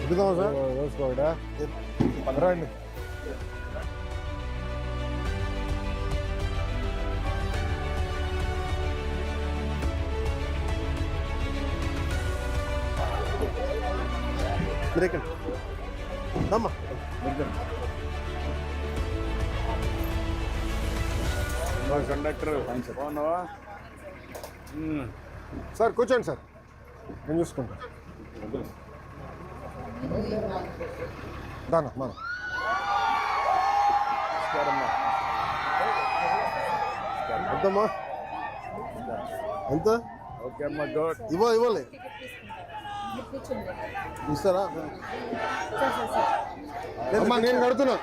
ఎక్కుదాం sir వేసుకోడా రండి. Conductor బాగున్నావా sir? కూర్చోండి సార్, నేను చూసుకుంటా. దానా మన ఎంతమ్మా? ఎంత? ఓకే అమ్మా, గుడ్. ఇవ్వాలి ఇస్తారా? అమ్మా నేను కడుతున్నా.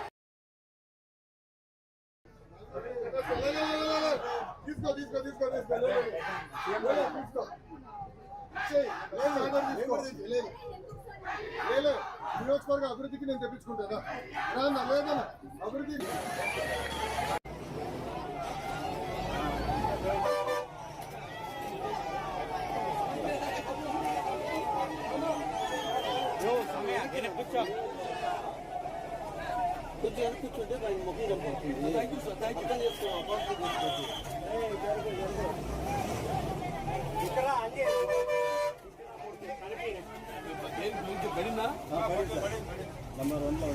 నియోజకవర్గ అభివృద్ధికి నేను తెప్పించుకుంటానా? లేదన్నా అభివృద్ధి కూర్చుంటే దానికి ముఖం కనపడుతుంది. అర్థం చేసుకోవాలి. నెంబర్ 1లో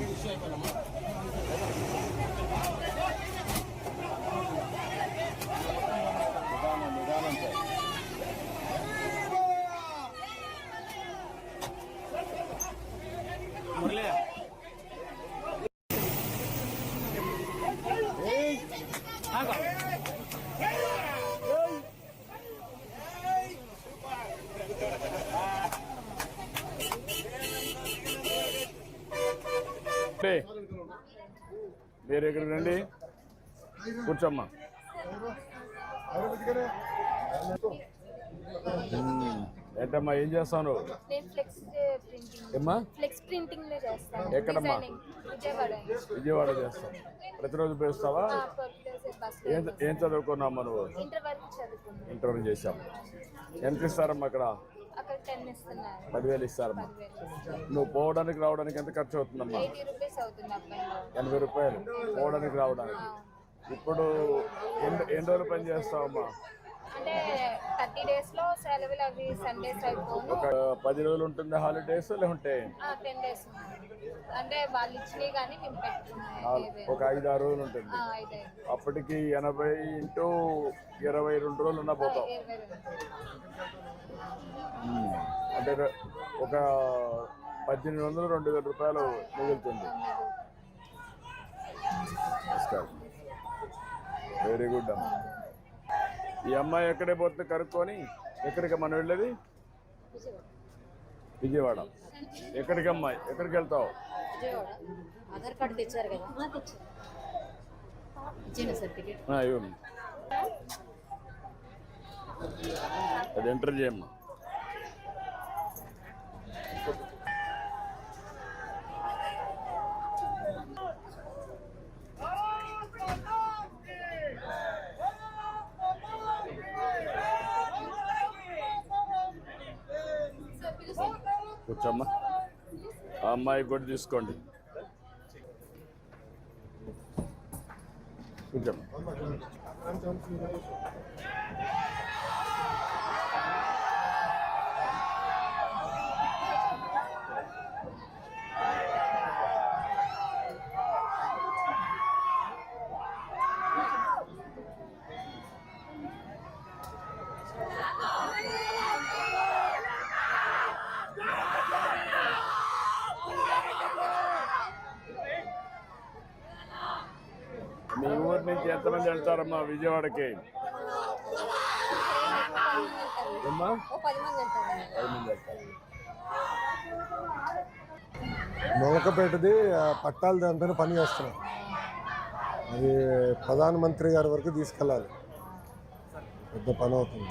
నిదానం సార్. మీరు ఇక్కడ రండి, కూర్చోమ్మా. ఏంటమ్మా ఏం చేస్తాను? ఎక్కడమ్మా? విజయవాడ చేస్తాను. ప్రతిరోజు పేస్తావా? ఏం చదువుకున్నామ్మా నువ్వు? ఇంటర్వ్యూ చేసాము. ఎంత ఇస్తారమ్మా అక్కడ? 10,000 ఇస్తారమ్మా. నువ్వు పోవడానికి రావడానికి ఎంత ఖర్చు అవుతుందమ్మా? 80 రూపాయలు పోవడానికి రావడానికి. ఇప్పుడు ఎన్ని రోజులు పని చేస్తావమ్మా? ఒక 10 రోజులు ఉంటుంది హాలిడేస్, లేకుంటే ఒక 5-6 రోజులు ఉంటుంది. అప్పటికి 80 × 22 రోజులు ఉన్నా పోతావు. అంటే ఒక 1,800 2,000 రూపాయలు మిగులుతుంది. వెరీ గుడ్ అమ్మా. ఈ అమ్మాయి ఎక్కడే పోతే కనుక్కొని, ఎక్కడికి మనం వెళ్ళేది? విజయవాడ. ఎక్కడికి అమ్మాయి, ఎక్కడికి వెళ్తావు? ఆధార్ కార్డు తెచ్చారు కదా, అది ఎంటర్ చేయమ్మా. కూర్చోమ్మా. ఆ అమ్మాయి కూడా తీసుకోండి, కూర్చోమ్మా. మీ ఊరి నుంచి ఎంతమంది వెళ్తారమ్మా విజయవాడకి? 10 మంది వెళ్తారు. మొలకపేటది పట్టాలది అంతా పని చేస్తున్నాం. అది ప్రధానమంత్రి గారి వరకు తీసుకెళ్ళాలి. పెద్ద పని అవుతుంది,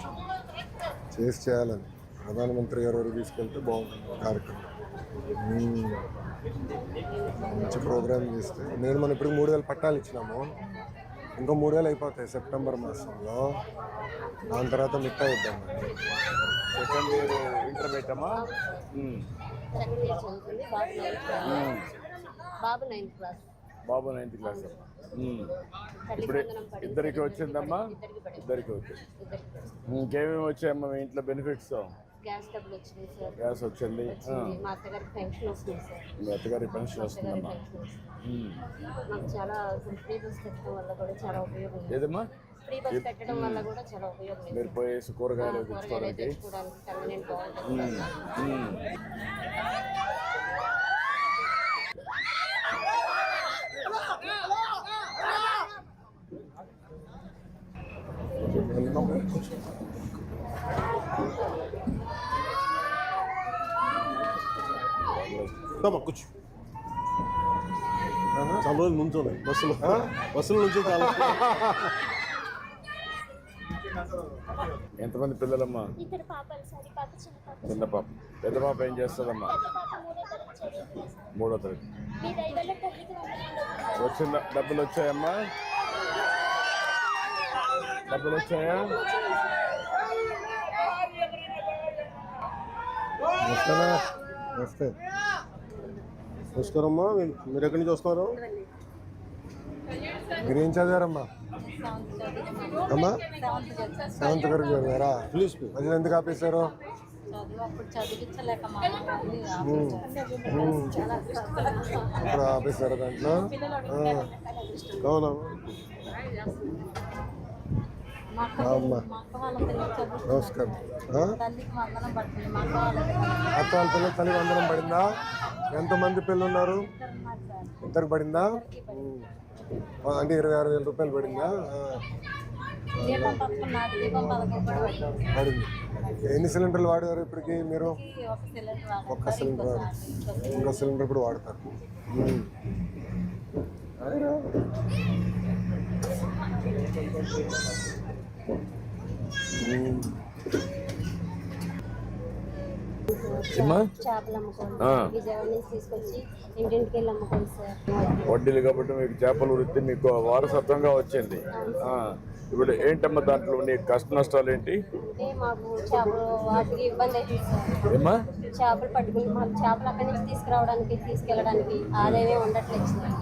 చేయాలని. ప్రధానమంత్రి గారి వరకు తీసుకెళ్తే బాగుంటుంది కార్యక్రమం. మంచి ప్రోగ్రామ్ చేస్తే నేను మనం ఇప్పుడు 3,000 పట్టాలు ఇచ్చినాము, ఇంకో 3,000 అయిపోతాయి సెప్టెంబర్ మాసంలో. దాని తర్వాత మిగతా ఇద్దాం. సెకండ్ ఇయర్ ఇంటర్ పెట్టామా? సెకండ్ ఇయర్ చదువుతుంది. బాబు 9th క్లాస్. బాబు 9th క్లాస్. ఇప్పుడు ఇద్దరికి వచ్చిందమ్మా? ఇద్దరికి వచ్చింది. ఇంకేమేమి వచ్చాయమ్మా మీ ఇంట్లో బెనిఫిట్స్? గ్యాస్ డబ్బులు వచ్చినాయి సార్. గ్యాస్ వచ్చింది. మా అత్తగారికి పెన్షన్ వస్తుంది సార్. మీ అత్తగారికి పెన్షన్ వస్తుందమ్మా. మాకు చాలా ఫ్రీ బస్ పెట్టడం వల్ల కూడా చాలా ఉపయోగం. ఏదమ్మా? ఫ్రీ బస్ పెట్టడం వల్ల కూడా చాలా ఉపయోగం. మీరు పోయేసి కూరగాయలు తెచ్చుకోవడానికి కన్వీనియంట్ బాగుంటుంది. కూర్చో చాలా రోజులు నుంచోండి బస్సుల నుంచి చాలా. ఎంతమంది పిల్లలమ్మా? ఇద్దరు పాపలు సార్. ఈ పాప చిన్న పాప. చిన్న పాప. పెద్ద పాప ఏం చేస్తుందమ్మా? పెద్ద పాప 3వ తరగతి చదువుతుంది సార్. 3వ తరగతి. మీ దయ వల్ల తల్లికి వందనాలు. వచ్చిన డబ్బులు వచ్చాయమ్మా? డబ్బులు వచ్చాయా? వస్తే నమస్కారమ్మా. మీరు ఎక్కడి నుంచి వస్తున్నారు? మీరేం చదివారమ్మా? అమ్మా 7th వరకు చదివారా? ప్లీజ్ మధ్యలో ఎందుకు ఆపేశారు? ఇప్పుడు ఆపేశారు దాంట్లో. అవునా? అమ్మా నమస్కారం. అత్త వాళ్ళ పిల్లలు తల్లి వందనం పడిందా? ఎంతమంది పిల్లలు ఉన్నారు? ఇద్దరికి పడిందా? అంటే 26,000 రూపాయలు పడిందా? పడింది. ఎన్ని సిలిండర్లు వాడారు ఇప్పటికి మీరు? ఒక్క సిలిండర్ వాడు. ఇంకో సిలిండర్ ఇప్పుడు వాడతారు. చేపలు అమ్ముకోండి. విజయవాడ నుంచి తీసుకొచ్చి ఇంటింటికి వెళ్ళి అమ్ముకోండి సార్. వడ్డీలు కాబట్టి మీకు చేపల వృత్తి మీకు వారసత్వంగా వచ్చింది. ఇప్పుడు ఏంటమ్మా దాంట్లో నీ కష్ట నష్టాలు ఏంటి? అంటే మాకు చేపలు వాటికి ఇబ్బంది అవుతుంది సార్. ఏమ్మా? చేపలు పట్టుకుని మాకు చేపలు అక్కడి నుంచి తీసుకురావడానికి తీసుకెళ్ళడానికి ఆదాయమే ఉండట్లేదు సార్.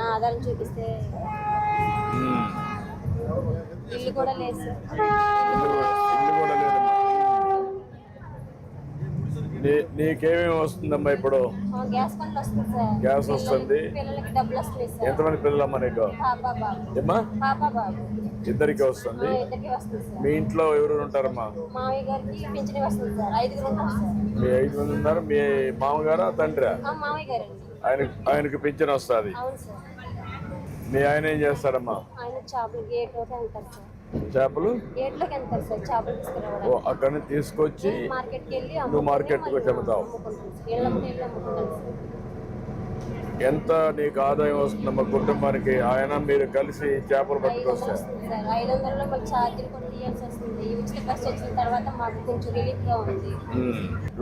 నా ఆదాయం చూపిస్తే ఇల్లు కూడా లేదు సార్. ఇల్లు కూడా లేదమ్మా. నీకేమేమి వస్తుందమ్మా ఇప్పుడు? గ్యాస్ బండ్లు వస్తుంది సార్. గ్యాస్ వస్తుంది. పిల్లలకి డబ్బులు వస్తుంది సార్. ఎంతమంది పిల్లలమ్మా నీకు? పాప బాబు. ఏమ్మా? పాప బాబు ఇద్దరికి వస్తుంది. ఇద్దరికి వస్తుంది సార్. మీ ఇంట్లో ఎవరు ఉంటారమ్మా? మామయ్య గారికి పింఛన్ వస్తుంది సార్. 5 ఉంటాం సార్. మీ 5 మంది ఉన్నారు. మీ మామగారా తండ్రా? మామయ్య గారండి. ఆయనకి పింఛన్ వస్తుంది. అవును సార్. మీ ఆయన ఏం చేస్తారమ్మా? ఆయన చేపలు గేట్లోకి వెళ్తారు సార్. చేపలు గేట్లోకి వెళ్తారు సార్. చేపలు తీసుకురావడానికి అక్కడి నుంచి తీసుకొచ్చి మార్కెట్కి వెళ్ళి నువ్వు మార్కెట్కి వచ్చి అమ్ముతావు. ఎంత నీకు ఆదాయం వస్తుందమ్మా కుటుంబానికి? ఆయన మీరు కలిసి చేపలు పట్టుకొస్తారు. 500లో మాకు ఛార్జీలు కూడా తీయాల్సి వస్తుంది. ఉచిత బస్సు వచ్చిన తర్వాత మాకు కొంచెం రిలీఫ్ గా ఉంది.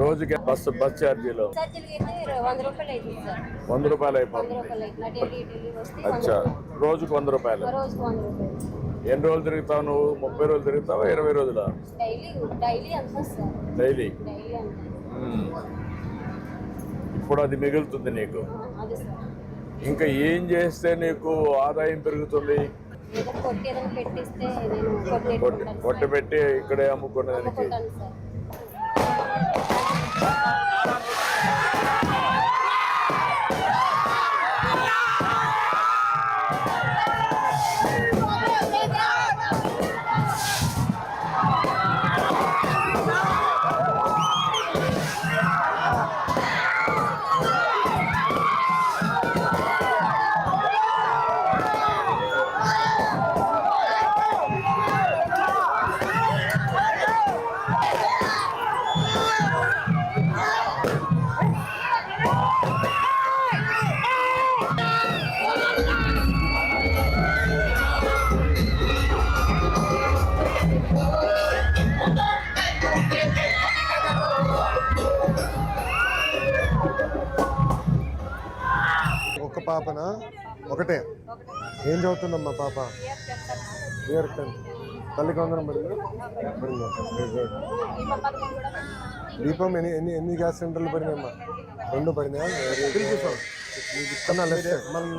రోజుకి బస్ ఛార్జీలు ఛార్జీలు అయితే 100 రూపాయలు అవుతుంది సార్. 100 రూపాయలు అయిపోతుంది. 100 రూపాయలు అవుతుంది. ఢిల్లీ వస్తే అచ్చా, రోజుకు 100 రూపాయలు. రోజుకు 100 రూపాయలు. ఎన్ని రోజులు తిరుగుతావు నువ్వు? 30 రోజులు తిరుగుతావా? 20 రోజులా? డైలీ అంత సార్. డైలీ అంత. ఇప్పుడు అది మిగులుతుంది నీకు. అదే సార్. ఇంకా ఏం చేస్తే నీకు ఆదాయం పెరుగుతుంది? ఏదో కొట్టి ఏదైనా పెట్టిస్తే నేను కొట్టి పెట్టి ఇక్కడే అమ్ముకునేదానికి. సార్. పాపనా? ఒకటే. ఏం చదువుతుందమ్మా పాప? ఇయర్ 10. తల్లికి వందనం పడిందా? పడిందా? Very good. దీపం ఎన్ని గ్యాస్ సిలిండర్లు పడినాయమ్మా? 2 పడినాయా? కన్నా లెఫ్ట్ మళ్ళీ